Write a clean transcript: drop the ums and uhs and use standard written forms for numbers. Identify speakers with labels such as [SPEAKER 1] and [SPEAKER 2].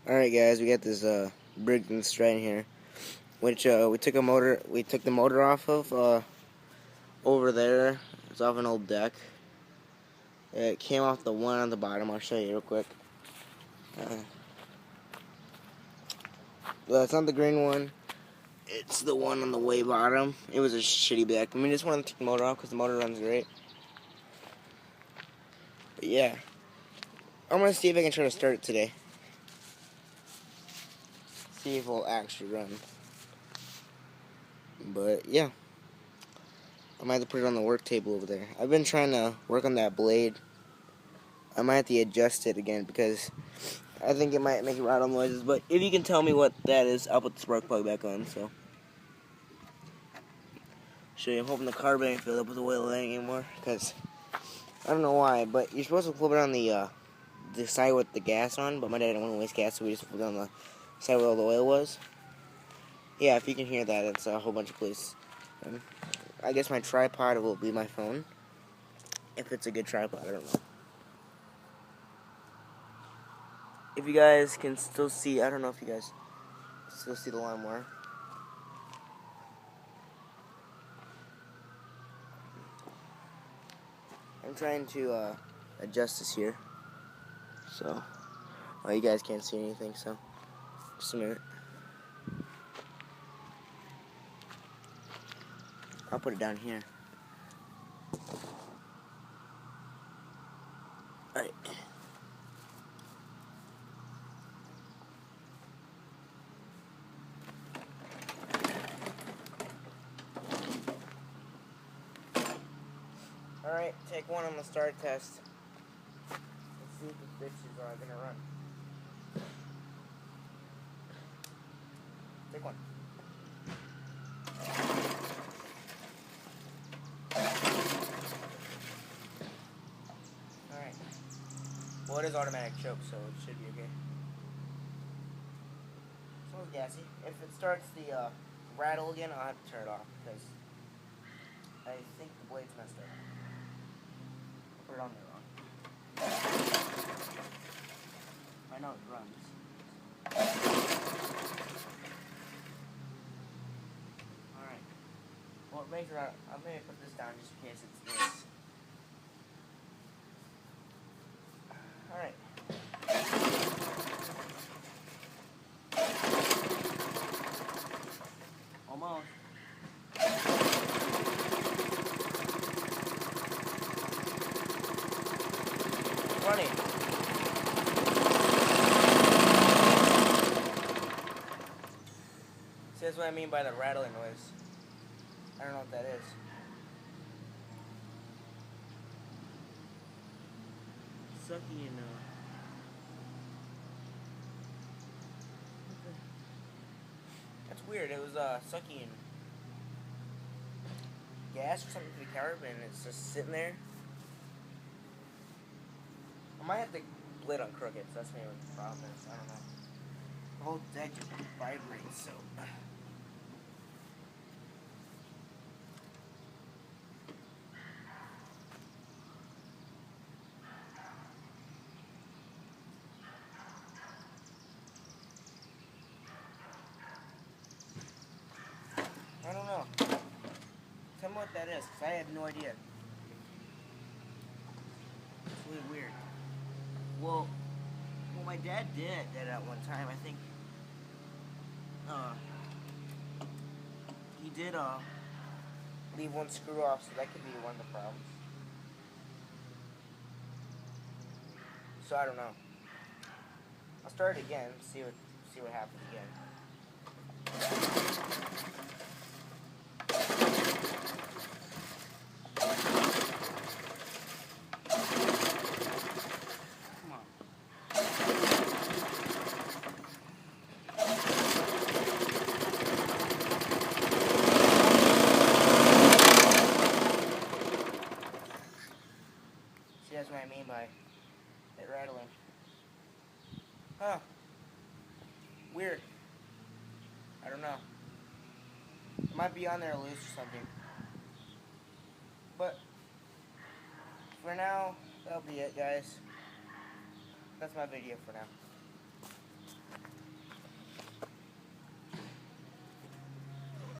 [SPEAKER 1] Alright guys, we got this Brigton Strat here, which we took the motor off of over there. It's off an old deck. It came off the one on the bottom. I'll show you real quick. Well, it's not the green one. It's the one on the way bottom. It was a shitty deck. I just wanted to take the motor off because the motor runs great. But yeah, I'm gonna see if I can try to start it today. See if it'll actually run. But yeah, I might have to put it on the work table over there. I've been trying to work on that blade. I might have to adjust it again because I think it might make rattle noises. But if you can tell me what that is, I'll put the spark plug back on. So, show you. I'm hoping the carb ain't filled up with oil anymore because I don't know why. But you're supposed to flip it on the side with the gas on. But my dad didn't want to waste gas, so we just flipped it on the side where all the oil was. Yeah, if you can hear that, it's a whole bunch of police. I guess my tripod will be my phone. If it's a good tripod, I don't know. If you guys can still see, I don't know if you guys still see the lawnmower. I'm trying to adjust this here. So, well, you guys can't see anything, so just a minute. I'll put it down here. Alright. Alright, take one on the start test. Let's see if the fixtures are gonna run. Take one. Alright. Well, it is automatic choke, so it should be okay. Smells gassy. If it starts the rattle again, I'll have to turn it off because I think the blade's messed up. I'll put it on there wrong. I know it runs. Alright. Well, make sure I'm going to put this down just in case it's this. Alright. Almost. Running. See, that's what I mean by the rattling noise. I don't know what that is. Sucky and that's weird. It was sucking gas or something to the carb, and it's just sitting there. I might have to blade on crooked. So that's maybe what the problem is. I don't know. The whole deck just vibrates, so. I don't know. Tell me what that is, because I have no idea. It's really weird. Well, my dad did that at one time. I think he did leave one screw off, so that could be one of the problems. So I don't know. I'll start it again, see what happens again. That's what I mean by it rattling. Huh. Weird. I don't know. It might be on there loose or something. But for now, that'll be it, guys. That's my video for now.